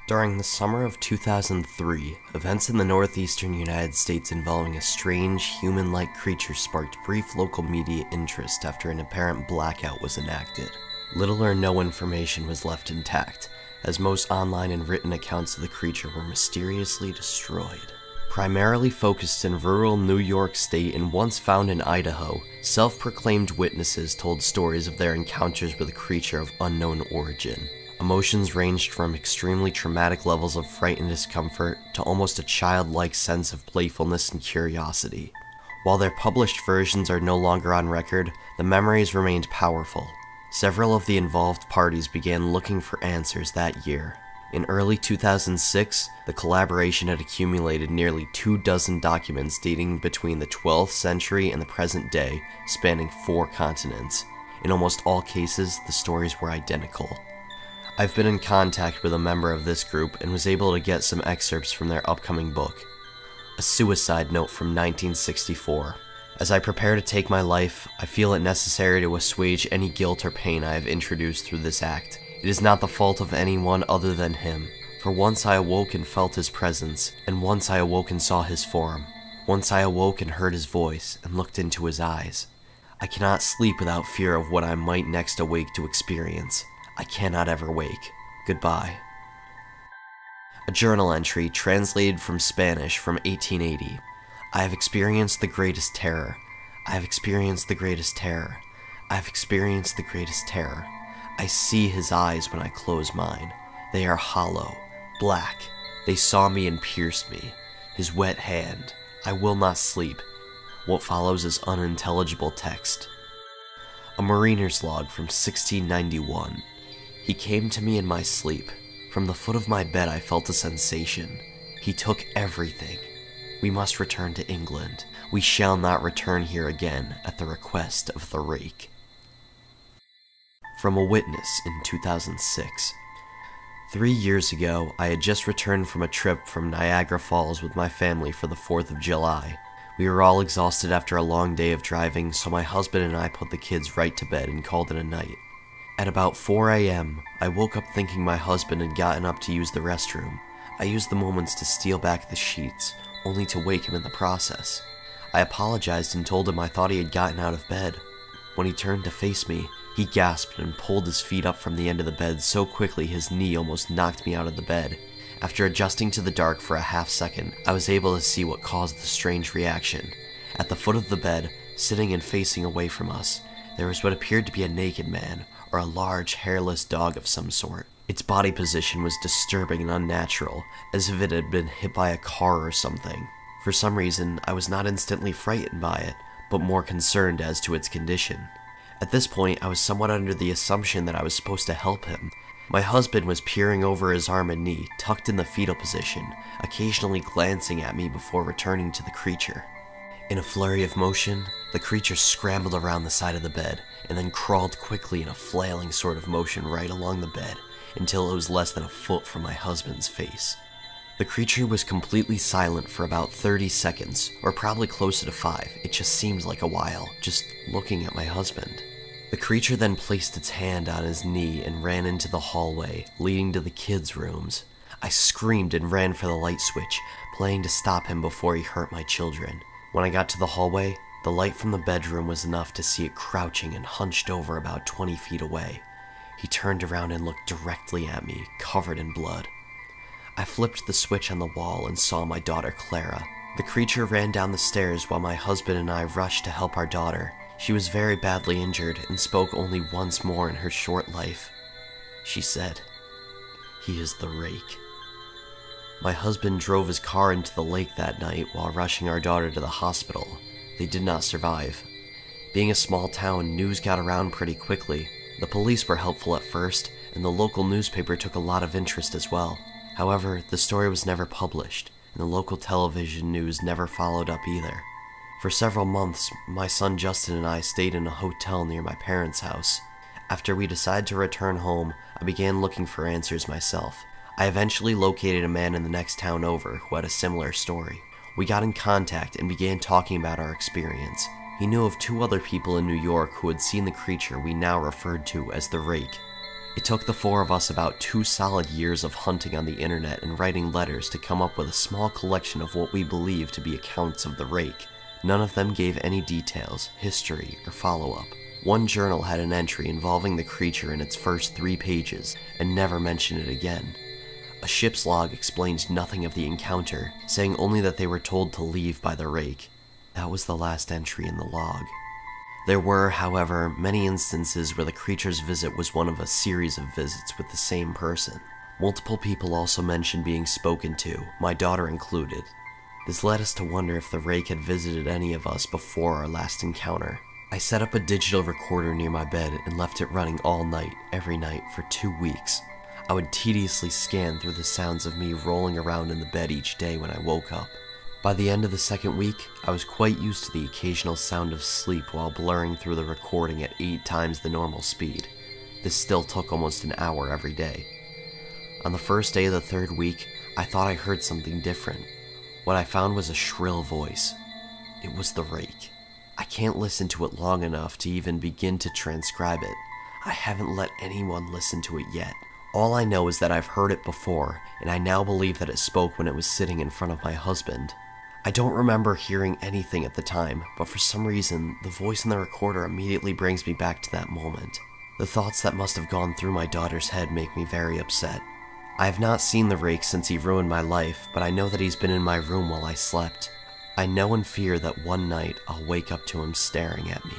During the summer of 2003, events in the northeastern United States involving a strange, human-like creature sparked brief local media interest after an apparent blackout was enacted. Little or no information was left intact, as most online and written accounts of the creature were mysteriously destroyed. Primarily focused in rural New York State and once found in Idaho, self-proclaimed witnesses told stories of their encounters with a creature of unknown origin. Emotions ranged from extremely traumatic levels of fright and discomfort to almost a childlike sense of playfulness and curiosity. While their published versions are no longer on record, the memories remained powerful. Several of the involved parties began looking for answers that year. In early 2006, the collaboration had accumulated nearly 24 documents dating between the 12th century and the present day, spanning 4 continents. In almost all cases, the stories were identical. I've been in contact with a member of this group and was able to get some excerpts from their upcoming book, a suicide note from 1964. As I prepare to take my life, I feel it necessary to assuage any guilt or pain I have introduced through this act. It is not the fault of anyone other than him, for once I awoke and felt his presence, and once I awoke and saw his form. Once I awoke and heard his voice, and looked into his eyes. I cannot sleep without fear of what I might next awake to experience. I cannot ever wake. Goodbye. A journal entry translated from Spanish from 1880. I have experienced the greatest terror. I have experienced the greatest terror. I have experienced the greatest terror. I see his eyes when I close mine. They are hollow, black. They saw me and pierced me. His wet hand. I will not sleep. What follows is unintelligible text. A mariner's log from 1691. He came to me in my sleep. From the foot of my bed I felt a sensation. He took everything. We must return to England. We shall not return here again at the request of the Rake. From a witness in 2006. 3 years ago, I had just returned from a trip from Niagara Falls with my family for the 4th of July. We were all exhausted after a long day of driving, so my husband and I put the kids right to bed and called it a night. At about 4 a.m., I woke up thinking my husband had gotten up to use the restroom. I used the moments to steal back the sheets, only to wake him in the process. I apologized and told him I thought he had gotten out of bed. When he turned to face me, he gasped and pulled his feet up from the end of the bed so quickly his knee almost knocked me out of the bed. After adjusting to the dark for a half second, I was able to see what caused the strange reaction. At the foot of the bed, sitting and facing away from us, there was what appeared to be a naked man, or a large, hairless dog of some sort. Its body position was disturbing and unnatural, as if it had been hit by a car or something. For some reason, I was not instantly frightened by it, but more concerned as to its condition. At this point, I was somewhat under the assumption that I was supposed to help him. My husband was peering over his arm and knee, tucked in the fetal position, occasionally glancing at me before returning to the creature. In a flurry of motion, the creature scrambled around the side of the bed, and then crawled quickly in a flailing sort of motion right along the bed, until it was less than a foot from my husband's face. The creature was completely silent for about 30 seconds, or probably closer to 5, it just seemed like a while, just looking at my husband. The creature then placed its hand on his knee and ran into the hallway, leading to the kids' rooms. I screamed and ran for the light switch, playing to stop him before he hurt my children. When I got to the hallway, the light from the bedroom was enough to see it crouching and hunched over about 20 feet away. He turned around and looked directly at me, covered in blood. I flipped the switch on the wall and saw my daughter Clara. The creature ran down the stairs while my husband and I rushed to help our daughter. She was very badly injured and spoke only once more in her short life. She said, "He is the Rake." My husband drove his car into the lake that night while rushing our daughter to the hospital. They did not survive. Being a small town, news got around pretty quickly. The police were helpful at first, and the local newspaper took a lot of interest as well. However, the story was never published, and the local television news never followed up either. For several months, my son Justin and I stayed in a hotel near my parents' house. After we decided to return home, I began looking for answers myself. I eventually located a man in the next town over who had a similar story. We got in contact and began talking about our experience. He knew of 2 other people in New York who had seen the creature we now referred to as the Rake. It took the four of us about 2 solid years of hunting on the internet and writing letters to come up with a small collection of what we believe to be accounts of the Rake. None of them gave any details, history, or follow-up. One journal had an entry involving the creature in its first 3 pages, and never mentioned it again. A ship's log explained nothing of the encounter, saying only that they were told to leave by the Rake. That was the last entry in the log. There were, however, many instances where the creature's visit was one of a series of visits with the same person. Multiple people also mentioned being spoken to, my daughter included. This led us to wonder if the Rake had visited any of us before our last encounter. I set up a digital recorder near my bed and left it running all night, every night, for 2 weeks. I would tediously scan through the sounds of me rolling around in the bed each day when I woke up. By the end of the 2nd week, I was quite used to the occasional sound of sleep while blurring through the recording at 8 times the normal speed. This still took almost an hour every day. On the first day of the 3rd week, I thought I heard something different. What I found was a shrill voice. It was the Rake. I can't listen to it long enough to even begin to transcribe it. I haven't let anyone listen to it yet. All I know is that I've heard it before, and I now believe that it spoke when it was sitting in front of my husband. I don't remember hearing anything at the time, but for some reason, the voice in the recorder immediately brings me back to that moment. The thoughts that must have gone through my daughter's head make me very upset. I have not seen the Rake since he ruined my life, but I know that he's been in my room while I slept. I know and fear that one night I'll wake up to him staring at me.